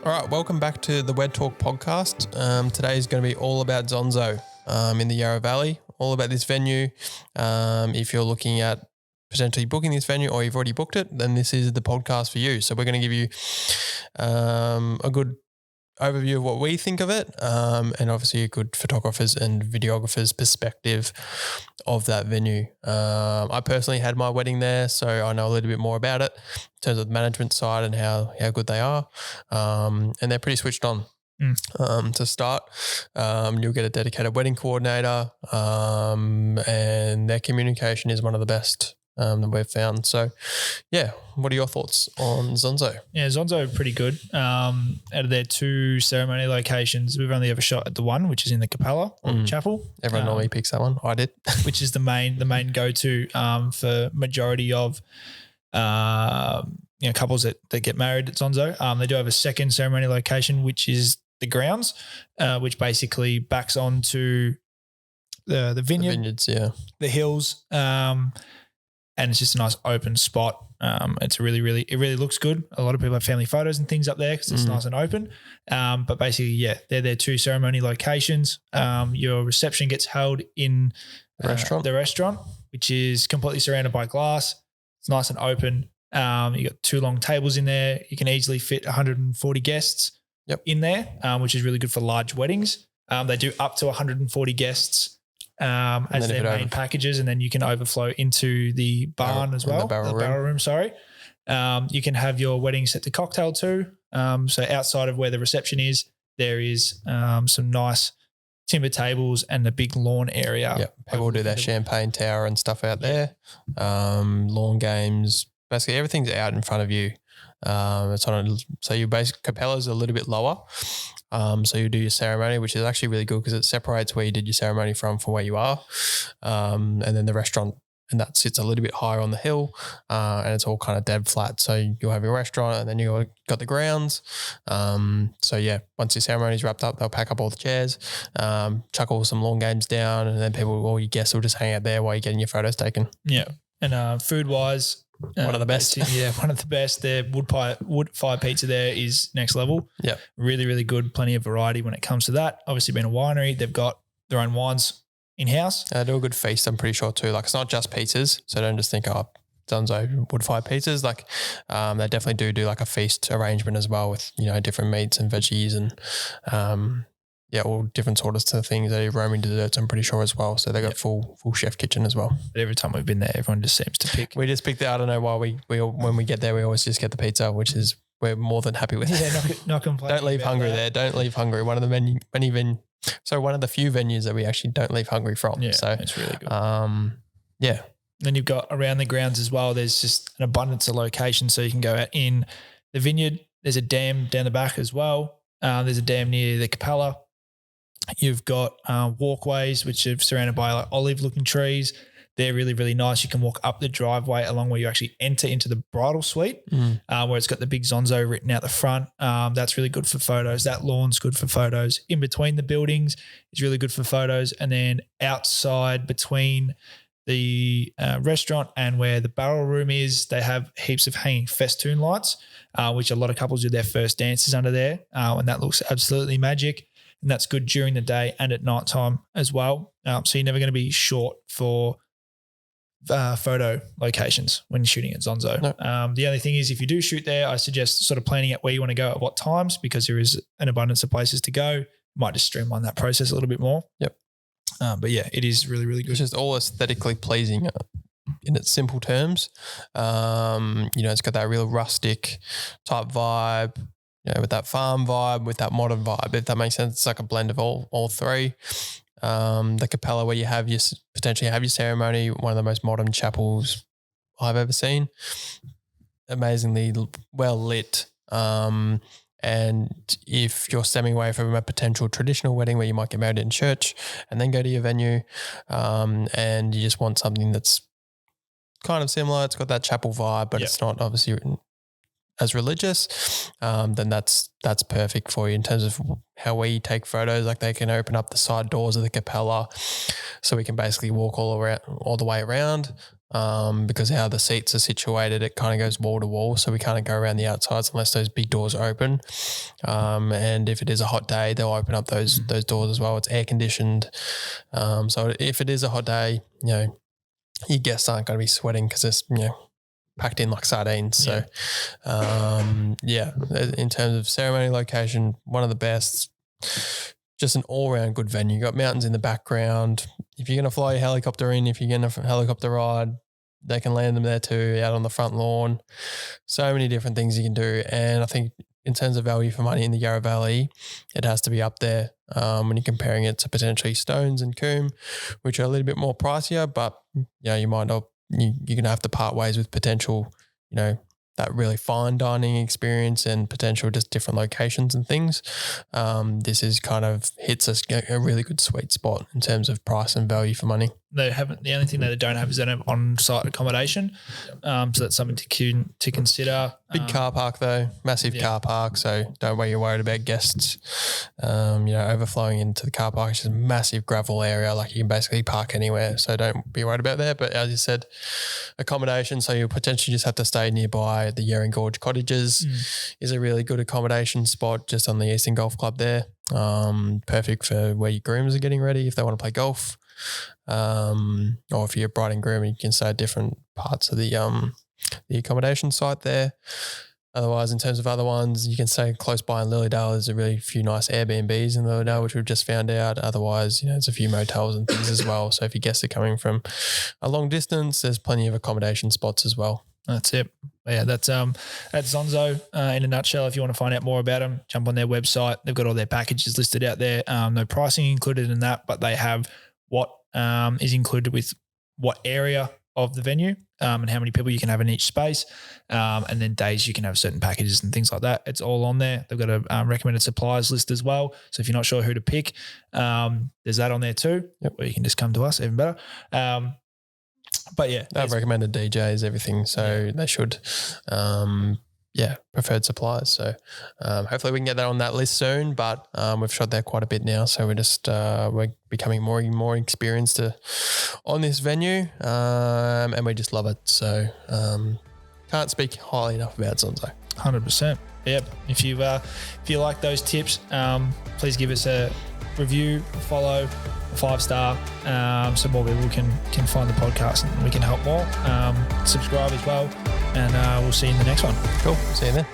All right, welcome back to the Wedtalk podcast. Today is going to be all about Zonzo in the Yarra Valley, all about this venue. If you're looking at potentially booking this venue or you've already booked it, then this is the podcast for you. So we're going to give you a good overview of what we think of it, and obviously a good photographers and videographers perspective of that venue. I personally had my wedding there, so I know a little bit more about it in terms of the management side and how good they are. And they're pretty switched on. To start, you'll get a dedicated wedding coordinator, and their communication is one of the best that we've found. So, yeah, what are your thoughts on Zonzo? Yeah, Zonzo are pretty good. Out of their two ceremony locations, we've only ever shot at the one, which is in the Capella or the chapel. Everyone normally picks that one. I did. Which is the main go-to for majority of couples that get married at Zonzo. They do have a second ceremony location, which is the grounds, which basically backs onto the vineyard, The vineyards, yeah. the hills, and it's just a nice open spot. It's it really looks good. A lot of people have family photos and things up there because it's nice and open. But basically, yeah, they're their two ceremony locations. Your reception gets held in the restaurant, which is completely surrounded by glass. It's nice and open. You got two long tables in there. You can easily fit 140 guests in there, which is really good for large weddings. They do up to 140 guests as their main packages, and then you can overflow into the barn as well, the barrel room. You can have your wedding set to cocktail too. So outside of where the reception is, there is some nice timber tables and the big lawn area. Yeah, people do their champagne tower and stuff out there. Lawn games, basically everything's out in front of you. So your basic Capella's a little bit lower. So you do your ceremony, which is actually really good because it separates where you did your ceremony from where you are. And then the restaurant, and that sits a little bit higher on the hill, and it's all kind of dead flat. So you'll have your restaurant and then you've got the grounds. So yeah, once your ceremony's wrapped up, they'll pack up all the chairs, chuck all some lawn games down, and then all your guests will just hang out there while you're getting your photos taken. Yeah. And food-wise, one of the best. Yeah, one of the best. Their wood fire pizza there is next level. Yeah. Really, really good. Plenty of variety when it comes to that. Obviously being a winery, they've got their own wines in-house. They do a good feast, I'm pretty sure too. Like, it's not just pizzas, so don't just think, Zonzo wood fire pizzas. Like, they definitely do like a feast arrangement as well with, different meats and veggies and all different sorts of things. They do roaming desserts, I'm pretty sure, as well. So they got full chef kitchen as well. But every time we've been there, everyone just seems to pick. We just picked I don't know why we when we get there, we always just get the pizza, which is we're more than happy with. Yeah, not complaining. Don't leave hungry there. Don't leave hungry. One of the one of the few venues that we actually don't leave hungry from. Yeah, so it's really good. Yeah. Then you've got around the grounds as well. There's just an abundance of locations, so you can go out in the vineyard. There's a dam down the back as well. There's a dam near the Capella. You've got walkways which are surrounded by like olive-looking trees. They're really, really nice. You can walk up the driveway along where you actually enter into the bridal suite, where it's got the big Zonzo written out the front. That's really good for photos. That lawn's good for photos. In between the buildings is really good for photos. And then outside between the restaurant and where the barrel room is, they have heaps of hanging festoon lights, which a lot of couples do their first dances under there. And that looks absolutely magic. And that's good during the day and at night time as well. So you're never going to be short for photo locations when you're shooting at Zonzo. No. The only thing is, if you do shoot there, I suggest sort of planning out where you want to go at what times, because there is an abundance of places to go. Might just streamline that process a little bit more. Yep. But yeah, it is really, really good. It's just all aesthetically pleasing in its simple terms. It's got that real rustic type vibe. With that farm vibe, with that modern vibe, if that makes sense. It's like a blend of all three. The Capella, where you potentially have your ceremony, one of the most modern chapels I've ever seen. Amazingly well lit. And if you're stemming away from a potential traditional wedding where you might get married in church and then go to your venue, and you just want something that's kind of similar, it's got that chapel vibe, but it's not obviously as religious, then that's perfect for you in terms of how we take photos. Like, they can open up the side doors of the Capella, so we can basically walk all the way around. because how the seats are situated, it kind of goes wall to wall. So we can't go around the outsides unless those big doors are open. And if it is a hot day, they'll open up those doors as well. It's air conditioned. So if it is a hot day, your guests aren't going to be sweating because it's, packed in like sardines. So, in terms of ceremony location, one of the best, just an all-round good venue. You got mountains in the background. If you're going to fly your helicopter in, if you're going to helicopter ride, they can land them there too, out on the front lawn. So many different things you can do. And I think in terms of value for money in the Yarra Valley, it has to be up there when you're comparing it to potentially Stones and Coombe, which are a little bit more pricier, but you might not, you're going to have to part ways with potential, that really fine dining experience and potential just different locations and things. This is kind of hits us a really good sweet spot in terms of price and value for money. The only thing that they don't have is they don't have on-site accommodation. So that's something to consider. Big car park though, massive car park. So don't worry, you're worried about guests, overflowing into the car park. It's just a massive gravel area. Like you can basically park anywhere. So don't be worried about that. But as you said, accommodation. So you'll potentially just have to stay nearby. The Yering Gorge Cottages is a really good accommodation spot just on the Eastern Golf Club there. Perfect for where your grooms are getting ready if they want to play golf. Or if you're a bride and groom, you can stay at different parts of the accommodation site there. Otherwise, in terms of other ones, you can stay close by in Lilydale. There's a really few nice Airbnbs in Lilydale, which we've just found out. Otherwise, there's a few motels and things as well. So if your guests are coming from a long distance, there's plenty of accommodation spots as well. That's it. Yeah, that's Zonzo in a nutshell. If you want to find out more about them, jump on their website. They've got all their packages listed out there. No pricing included in that, but they have what is included with what area of the venue and how many people you can have in each space, and then days you can have certain packages and things like that. It's all on there. They've got a recommended suppliers list as well. So if you're not sure who to pick, there's that on there too. Yep. Or you can just come to us, even better. But yeah, they've recommended DJs, everything. So they should, preferred suppliers. So hopefully we can get that on that list soon, but we've shot there quite a bit now. So we're just, we're becoming more and more experienced on this venue and we just love it. So can't speak highly enough about Zonzo. 100%. Yep. If you like those tips, please give us a review, follow, 5-star, so more people can find the podcast and we can help more. Subscribe as well, and we'll see you in the next one. Cool. See you then.